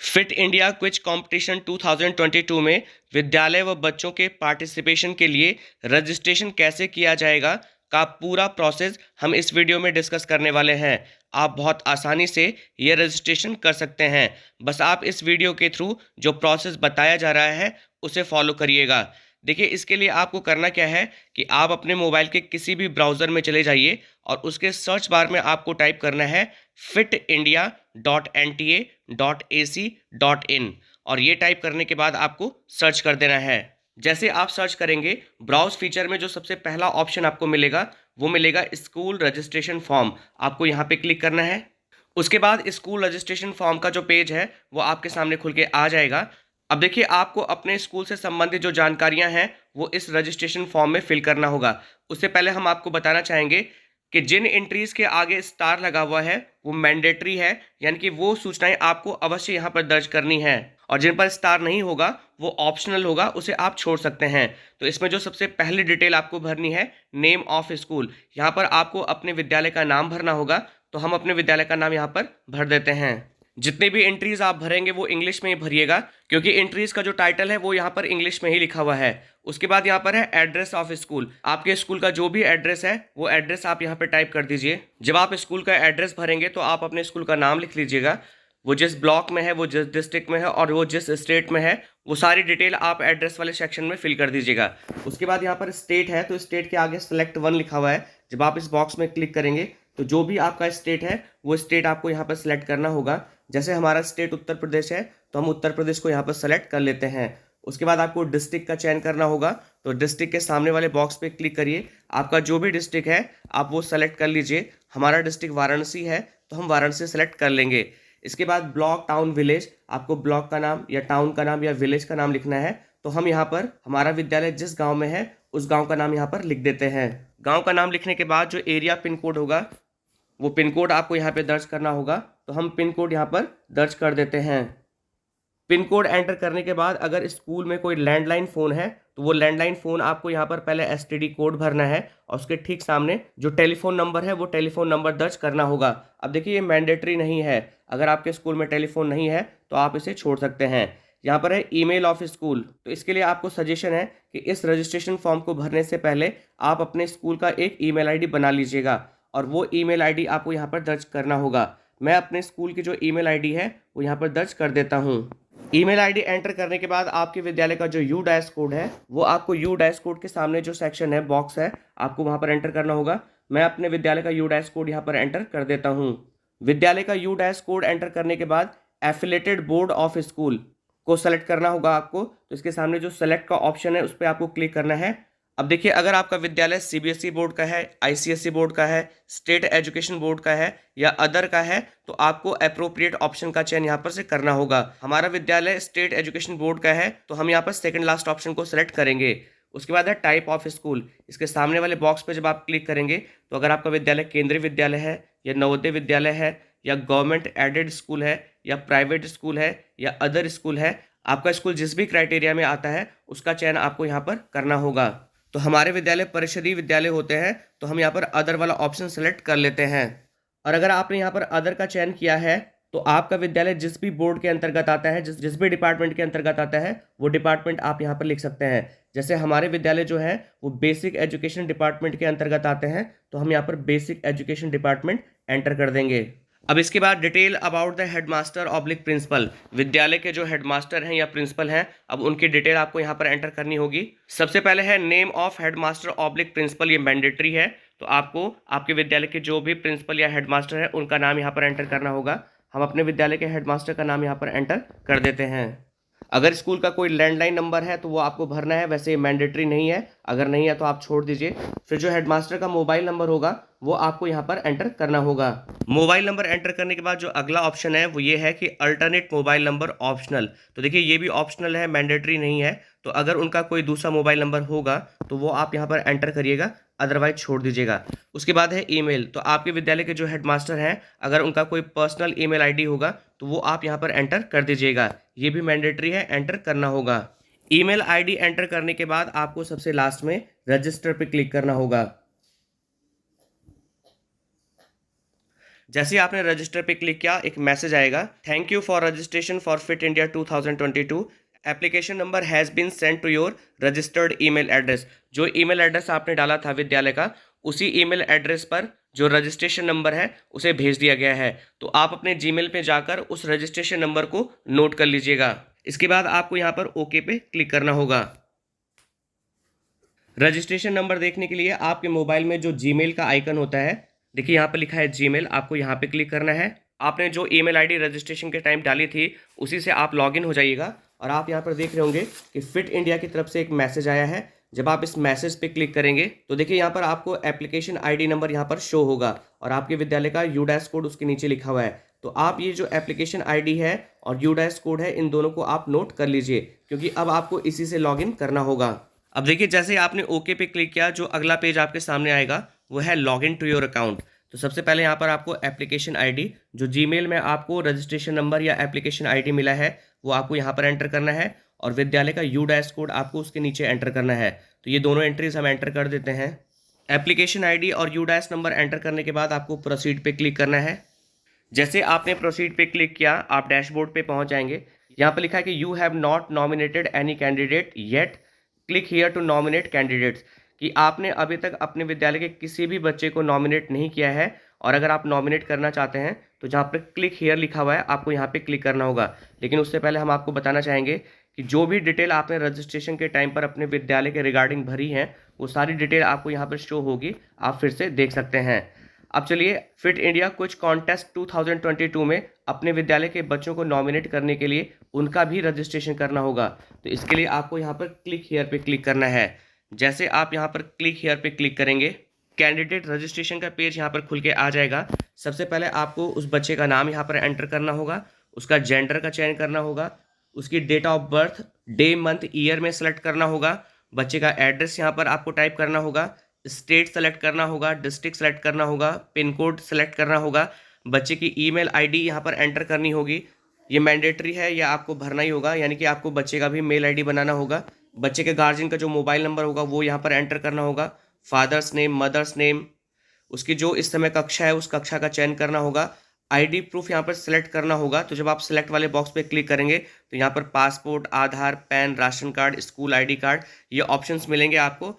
Fit India quiz competition 2022 में विद्यालय व बच्चों के पार्टिसिपेशन के लिए रजिस्ट्रेशन कैसे किया जाएगा का पूरा प्रोसेस हम इस वीडियो में डिस्कस करने वाले हैं। आप बहुत आसानी से ये रजिस्ट्रेशन कर सकते हैं। बस आप इस वीडियो के थ्रू जो प्रोसेस बताया जा रहा है उसे फॉलो करिएगा। देखिए, इसके लिए आपको करना क्या है कि आप अपने मोबाइल के किसी भी ब्राउज़र में चले जाइए और उसके सर्च बार में आपको टाइप करना है fitindia.nta.ac.in और ये टाइप करने के बाद आपको सर्च कर देना है। जैसे आप सर्च करेंगे, ब्राउज फीचर में जो सबसे पहला ऑप्शन आपको मिलेगा वो मिलेगा स्कूल रजिस्ट्रेशन फॉर्म। आपको यहाँ पे क्लिक करना है। उसके बाद स्कूल रजिस्ट्रेशन फॉर्म का जो पेज है वो आपके सामने खुल के आ जाएगा। अब देखिए, आपको अपने स्कूल से संबंधित जो जानकारियां हैं वो इस रजिस्ट्रेशन फॉर्म में फिल करना होगा। उससे पहले हम आपको बताना चाहेंगे कि जिन एंट्रीज के आगे स्टार लगा हुआ है वो मैंडेटरी है, यानी कि वो सूचनाएं आपको अवश्य यहाँ पर दर्ज करनी है, और जिन पर स्टार नहीं होगा वो ऑप्शनल होगा, उसे आप छोड़ सकते हैं। तो इसमें जो सबसे पहली डिटेल आपको भरनी है, नेम ऑफ स्कूल। यहाँ पर आपको अपने विद्यालय का नाम भरना होगा, तो हम अपने विद्यालय का नाम यहाँ पर भर देते हैं। जितने भी एंट्रीज आप भरेंगे वो इंग्लिश में ही भरिएगा, क्योंकि एंट्रीज का जो टाइटल है वो यहाँ पर इंग्लिश में ही लिखा हुआ है। उसके बाद यहाँ पर है एड्रेस ऑफ स्कूल। आपके स्कूल का जो भी एड्रेस है वो एड्रेस आप यहाँ पर टाइप कर दीजिए। जब आप स्कूल का एड्रेस भरेंगे तो आप अपने स्कूल का नाम लिख लीजिएगा, वो जिस ब्लॉक में है, वो जिस डिस्ट्रिक्ट में है और वो जिस स्टेट में है, वो सारी डिटेल आप एड्रेस वाले सेक्शन में फिल कर दीजिएगा। उसके बाद यहाँ पर स्टेट है तो स्टेट के आगे सेलेक्ट वन लिखा हुआ है। जब आप इस बॉक्स में क्लिक करेंगे तो जो भी आपका स्टेट है वो स्टेट आपको यहाँ पर सिलेक्ट करना होगा। जैसे हमारा स्टेट उत्तर प्रदेश है तो हम उत्तर प्रदेश को यहाँ पर सेलेक्ट कर लेते हैं। उसके बाद आपको डिस्ट्रिक्ट का चयन करना होगा, तो डिस्ट्रिक्ट के सामने वाले बॉक्स पे क्लिक करिए। आपका जो भी डिस्ट्रिक्ट है आप वो सेलेक्ट कर लीजिए। हमारा डिस्ट्रिक्ट वाराणसी है तो हम वाराणसी सेलेक्ट कर लेंगे। इसके बाद ब्लॉक, टाउन, विलेज, आपको ब्लॉक का नाम या टाउन का नाम या विलेज का नाम लिखना है। तो हम यहाँ पर हमारा विद्यालय जिस गाँव में है उस गाँव का नाम यहाँ पर लिख देते हैं। गाँव का नाम लिखने के बाद जो एरिया पिन कोड होगा वो पिन कोड आपको यहाँ पे दर्ज करना होगा, तो हम पिन कोड यहाँ पर दर्ज कर देते हैं। पिन कोड एंटर करने के बाद अगर स्कूल में कोई लैंडलाइन फ़ोन है तो वो लैंडलाइन फ़ोन आपको यहाँ पर पहले एसटीडी कोड भरना है और उसके ठीक सामने जो टेलीफोन नंबर है वो टेलीफोन नंबर दर्ज करना होगा। अब देखिए, ये मैंडेटरी नहीं है। अगर आपके स्कूल में टेलीफोन नहीं है तो आप इसे छोड़ सकते हैं। यहाँ पर है ईमेल ऑफ स्कूल, तो इसके लिए आपको सजेशन है कि इस रजिस्ट्रेशन फॉर्म को भरने से पहले आप अपने स्कूल का एक ईमेल आईडी बना लीजिएगा और वो ईमेल आईडी आपको यहाँ पर दर्ज करना होगा। मैं अपने स्कूल की जो ईमेल आईडी है वो यहाँ पर दर्ज कर देता हूँ। ईमेल आईडी एंटर करने के बाद आपके विद्यालय का जो यू डैश कोड है वो आपको यू डैश कोड के सामने जो सेक्शन है, बॉक्स है, आपको वहाँ पर एंटर करना होगा। मैं अपने विद्यालय का यू डैश कोड यहाँ पर एंटर कर देता हूँ। विद्यालय का यू डैश कोड एंटर करने के बाद एफिलेटेड बोर्ड ऑफ स्कूल को सेलेक्ट करना होगा आपको। तो इसके सामने जो सेलेक्ट का ऑप्शन है उस पर आपको क्लिक करना है। अब देखिए, अगर आपका विद्यालय सीबीएसई बोर्ड का है, आईसीएसई बोर्ड का है, स्टेट एजुकेशन बोर्ड का है या अदर का है तो आपको अप्रोप्रिएट ऑप्शन का चयन यहाँ पर से करना होगा। हमारा विद्यालय स्टेट एजुकेशन बोर्ड का है तो हम यहाँ पर सेकंड लास्ट ऑप्शन को सिलेक्ट करेंगे। उसके बाद है टाइप ऑफ स्कूल। इसके सामने वाले बॉक्स पे जब आप क्लिक करेंगे तो अगर आपका विद्यालय केंद्रीय विद्यालय है या नवोदय विद्यालय है या गवर्नमेंट एडेड स्कूल है या प्राइवेट स्कूल है या अदर स्कूल है, आपका स्कूल जिस भी क्राइटेरिया में आता है उसका चयन आपको यहाँ पर करना होगा। तो हमारे विद्यालय परिषदीय विद्यालय होते हैं तो हम यहाँ पर अदर वाला ऑप्शन सेलेक्ट कर लेते हैं। और अगर आपने यहाँ पर अदर का चयन किया है तो आपका विद्यालय जिस भी बोर्ड के अंतर्गत आता है, जिस भी डिपार्टमेंट के अंतर्गत आता है वो डिपार्टमेंट आप यहाँ पर लिख सकते हैं। जैसे हमारे विद्यालय जो है वो बेसिक एजुकेशन डिपार्टमेंट के अंतर्गत आते हैं तो हम यहाँ पर बेसिक एजुकेशन डिपार्टमेंट एंटर कर देंगे। अब इसके बाद detail about the headmaster oblique principal. विद्यालय के जो हेडमास्टर हैं या प्रिंसिपल हैं, अब उनकी डिटेल आपको यहाँ पर एंटर करनी होगी। सबसे पहले है name of headmaster oblique principal, ये मैंडेटरी है, तो आपको आपके विद्यालय के जो भी प्रिंसिपल या हेडमास्टर है उनका नाम यहाँ पर एंटर करना होगा। हम अपने विद्यालय के हेडमास्टर का नाम यहाँ पर एंटर कर देते हैं। अगर स्कूल का कोई लैंडलाइन नंबर है तो वो आपको भरना है, वैसे मैंडेटरी नहीं है। अगर नहीं है तो आप छोड़ दीजिए। फिर जो हेडमास्टर का मोबाइल नंबर होगा वो आपको यहाँ पर एंटर करना होगा। मोबाइल नंबर एंटर करने के बाद जो अगला ऑप्शन है वो ये है कि अल्टरनेट मोबाइल नंबर ऑप्शनल। तो देखिए, ये भी ऑप्शनल है, मैंडेटरी नहीं है। तो अगर उनका कोई दूसरा मोबाइल नंबर होगा तो वो आप यहाँ पर एंटर करिएगा, अदरवाइज छोड़ दीजिएगा। उसके बाद है ईमेल। तो आपके विद्यालय के जो हेडमास्टर हैं अगर उनका कोई पर्सनल ईमेल आईडी होगा तो वो आप यहाँ पर एंटर कर दीजिएगा। ये भी मैंडेटरी है, एंटर करना होगा। ईमेल आईडी एंटर करने के बाद आपको सबसे लास्ट में रजिस्टर पे क्लिक करना होगा। जैसे ही आपने रजिस्टर पे क्लिक किया, एक मैसेज आएगा, thank you for registration for fit India 2022, application number has been send to your registered email address. जो ईमेल एड्रेस आपने डाला था विद्यालय का, उसी ईमेल एड्रेस पर जो रजिस्ट्रेशन नंबर है उसे भेज दिया गया है। तो आप अपने जीमेल पे जाकर उस रजिस्ट्रेशन नंबर को नोट कर लीजिएगा। इसके बाद आपको यहाँ पर ओके पे क्लिक करना होगा। रजिस्ट्रेशन नंबर देखने के लिए आपके मोबाइल में जो जीमेल का आइकन होता है, देखिए यहाँ पर लिखा है जीमेल, आपको यहाँ पे क्लिक करना है। आपने जो ईमेल आईडी रजिस्ट्रेशन के टाइम डाली थी उसी से आप लॉगिन हो जाइएगा और आप यहाँ पर देख रहे होंगे कि फिट इंडिया की तरफ से एक मैसेज आया है। जब आप इस मैसेज पे क्लिक करेंगे तो देखिए यहाँ पर आपको एप्लीकेशन आईडी नंबर यहाँ पर शो होगा और आपके विद्यालय का यूडैश कोड उसके नीचे लिखा हुआ है। तो आप ये जो एप्लीकेशन आईडी है और यूडैश कोड है, इन दोनों को आप नोट कर लीजिए, क्योंकि अब आपको इसी से लॉगिन करना होगा। अब देखिए जैसे ही आपने ओके पे क्लिक किया, जो अगला पेज आपके सामने आएगा वो है लॉगिन टू योर अकाउंट। तो सबसे पहले यहाँ पर आपको एप्लीकेशन आईडी, जो जीमेल में आपको रजिस्ट्रेशन नंबर या एप्लीकेशन आईडी मिला है, वो आपको यहाँ पर एंटर करना है और विद्यालय का यूडैश कोड आपको उसके नीचे एंटर करना है। तो ये दोनों एंट्रीज हम एंटर कर देते हैं। एप्लीकेशन आईडी और यूडैश नंबर एंटर करने के बाद आपको प्रोसीड पे क्लिक करना है। जैसे आपने प्रोसीड पे क्लिक किया, आप डैशबोर्ड पे पहुंच जाएंगे। यहाँ पर लिखा है कि you have not nominated any candidate yet, click here to nominate candidates, कि आपने अभी तक अपने विद्यालय के किसी भी बच्चे को नॉमिनेट नहीं किया है और अगर आप नॉमिनेट करना चाहते हैं तो जहाँ पर क्लिक हियर लिखा हुआ है आपको यहाँ पे क्लिक करना होगा। लेकिन उससे पहले हम आपको बताना चाहेंगे कि जो भी डिटेल आपने रजिस्ट्रेशन के टाइम पर अपने विद्यालय के रिगार्डिंग भरी है, वो सारी डिटेल आपको यहाँ पर शो होगी, आप फिर से देख सकते हैं। अब चलिए, फिट इंडिया कुछ कॉन्टेस्ट 2022 में अपने विद्यालय के बच्चों को नॉमिनेट करने के लिए उनका भी रजिस्ट्रेशन करना होगा। तो इसके लिए आपको यहाँ पर क्लिक हियर पे क्लिक करना है। जैसे आप यहाँ पर क्लिक हियर पे क्लिक करेंगे, कैंडिडेट रजिस्ट्रेशन का पेज यहाँ पर खुल के आ जाएगा। सबसे पहले आपको उस बच्चे का नाम यहाँ पर एंटर करना होगा, उसका जेंडर का चयन करना होगा, उसकी date of birth day month year में सेलेक्ट करना होगा, बच्चे का एड्रेस यहाँ पर आपको टाइप करना होगा, स्टेट सेलेक्ट करना होगा, डिस्ट्रिक्ट सेलेक्ट करना होगा, पिन कोड सेलेक्ट करना होगा, बच्चे की ईमेल आईडी यहाँ पर एंटर करनी होगी। ये मैंडेटरी है, या आपको भरना ही होगा, यानी कि आपको बच्चे का भी मेल आईडी बनाना होगा। बच्चे के गार्जियन का जो मोबाइल नंबर होगा वो यहाँ पर एंटर करना होगा, फादर्स नेम, मदर्स नेम, उसकी जो इस समय कक्षा है उस कक्षा का चयन करना होगा, आईडी प्रूफ यहाँ पर सेलेक्ट करना होगा। तो जब आप सेलेक्ट वाले बॉक्स पे क्लिक करेंगे तो यहाँ पर passport, Aadhaar, PAN, ration card, school ID card, ये ऑप्शंस मिलेंगे आपको।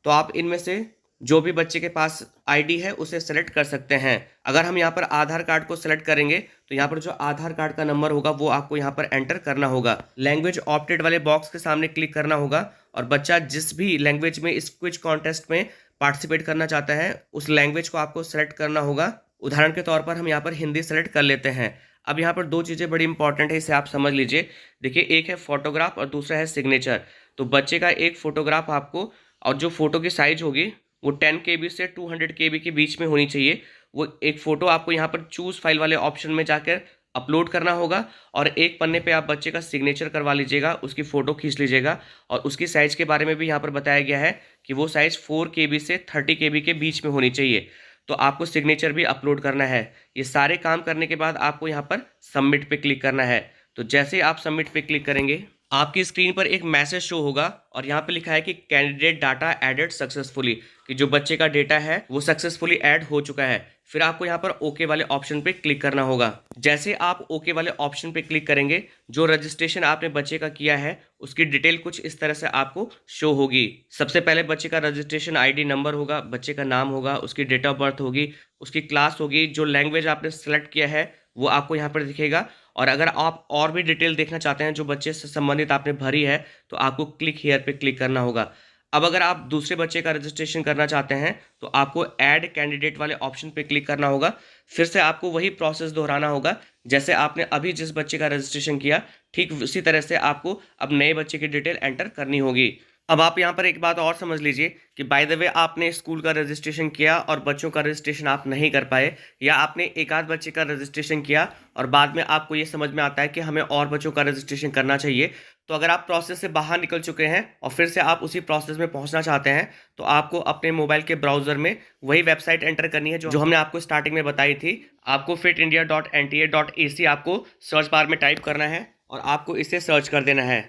तो आप इनमें से जो भी बच्चे के पास आईडी है उसे सेलेक्ट कर सकते हैं। अगर हम यहाँ पर आधार कार्ड को सेलेक्ट करेंगे तो यहाँ पर जो आधार कार्ड का नंबर होगा वो आपको यहाँ पर एंटर करना होगा। लैंग्वेज ऑप्टेड वाले बॉक्स के सामने क्लिक करना होगा और बच्चा जिस भी लैंग्वेज में इस क्विज कॉन्टेस्ट में पार्टिसिपेट करना चाहता है उस लैंग्वेज को आपको सेलेक्ट करना होगा। उदाहरण के तौर पर हम यहाँ पर हिंदी सेलेक्ट कर लेते हैं। अब यहाँ पर दो चीज़ें बड़ी इंपॉर्टेंट है, इसे आप समझ लीजिए। देखिए, एक है फोटोग्राफ और दूसरा है सिग्नेचर। तो बच्चे का एक फोटोग्राफ आपको, और जो फोटो की साइज होगी वो 10 KB से 200 KB के बीच में होनी चाहिए। वो एक फ़ोटो आपको यहाँ पर चूज़ फाइल वाले ऑप्शन में जाकर अपलोड करना होगा और एक पन्ने पे आप बच्चे का सिग्नेचर करवा लीजिएगा, उसकी फ़ोटो खींच लीजिएगा। और उसकी साइज़ के बारे में भी यहाँ पर बताया गया है कि वो साइज़ 4 KB से 30 KB के बीच में होनी चाहिए। तो आपको सिग्नेचर भी अपलोड करना है। ये सारे काम करने के बाद आपको यहाँ पर सबमिट पे क्लिक करना है। तो जैसे ही आप सबमिट पे क्लिक करेंगे, आपकी स्क्रीन पर एक मैसेज शो होगा और यहाँ पे लिखा है कि कैंडिडेट डाटा एडेड सक्सेसफुली, कि जो बच्चे का डेटा है वो सक्सेसफुली ऐड हो चुका है। फिर आपको यहाँ पर ओके वाले ऑप्शन पे क्लिक करना होगा। जैसे आप ओके वाले ऑप्शन पे क्लिक करेंगे, जो रजिस्ट्रेशन आपने बच्चे का किया है उसकी डिटेल कुछ इस तरह से आपको शो होगी। सबसे पहले बच्चे का रजिस्ट्रेशन आईडी नंबर होगा, बच्चे का नाम होगा, उसकी डेट ऑफ बर्थ होगी, उसकी क्लास होगी, जो लैंग्वेज आपने सेलेक्ट किया है वो आपको यहाँ पर दिखेगा। और अगर आप और भी डिटेल देखना चाहते हैं जो बच्चे से संबंधित आपने भरी है तो आपको क्लिक हियर पे क्लिक करना होगा। अब अगर आप दूसरे बच्चे का रजिस्ट्रेशन करना चाहते हैं तो आपको ऐड कैंडिडेट वाले ऑप्शन पे क्लिक करना होगा। फिर से आपको वही प्रोसेस दोहराना होगा, जैसे आपने अभी जिस बच्चे का रजिस्ट्रेशन किया ठीक उसी तरह से आपको अब नए बच्चे की डिटेल एंटर करनी होगी। अब आप यहाँ पर एक बात और समझ लीजिए कि बाय द वे आपने स्कूल का रजिस्ट्रेशन किया और बच्चों का रजिस्ट्रेशन आप नहीं कर पाए, या आपने एक आध बच्चे का रजिस्ट्रेशन किया और बाद में आपको ये समझ में आता है कि हमें और बच्चों का रजिस्ट्रेशन करना चाहिए। तो अगर आप प्रोसेस से बाहर निकल चुके हैं और फिर से आप उसी प्रोसेस में पहुंचना चाहते हैं तो आपको अपने मोबाइल के ब्राउज़र में वही वेबसाइट एंटर करनी है जो हमने आपको स्टार्टिंग में बताई थी। आपको fitindia.nta.ac आपको सर्च बार में टाइप करना है और आपको इसे सर्च कर देना है।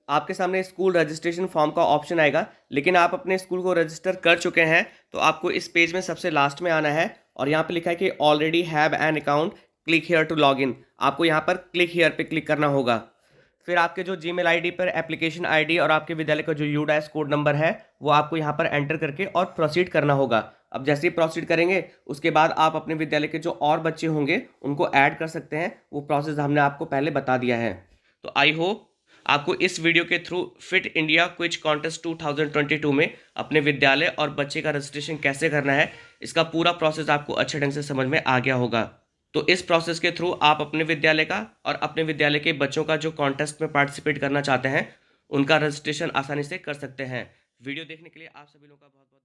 आपके सामने स्कूल रजिस्ट्रेशन फॉर्म का ऑप्शन आएगा, लेकिन आप अपने स्कूल को रजिस्टर कर चुके हैं तो आपको इस पेज में सबसे लास्ट में आना है और यहाँ पे लिखा है कि already have an account, click here to log in. आपको यहाँ पर क्लिक हियर पे क्लिक करना होगा। फिर आपके जो जीमेल आईडी पर एप्लीकेशन आईडी और आपके विद्यालय का जो यूडाइस कोड नंबर है वो आपको यहाँ पर एंटर करके और प्रोसीड करना होगा। अब जैसे ही प्रोसीड करेंगे उसके बाद आप अपने विद्यालय के जो और बच्चे होंगे उनको ऐड कर सकते हैं। वो प्रोसेस हमने आपको पहले बता दिया है। तो आई होप आपको इस वीडियो के through fit India quiz contest 2022 में अपने विद्यालय और बच्चे का रजिस्ट्रेशन कैसे करना है इसका पूरा प्रोसेस आपको अच्छे ढंग से समझ में आ गया होगा। तो इस प्रोसेस के थ्रू आप अपने विद्यालय का और अपने विद्यालय के बच्चों का जो कॉन्टेस्ट में पार्टिसिपेट करना चाहते हैं उनका रजिस्ट्रेशन आसानी से कर सकते हैं। वीडियो देखने के लिए आप सभी लोगों का बहुत बहुत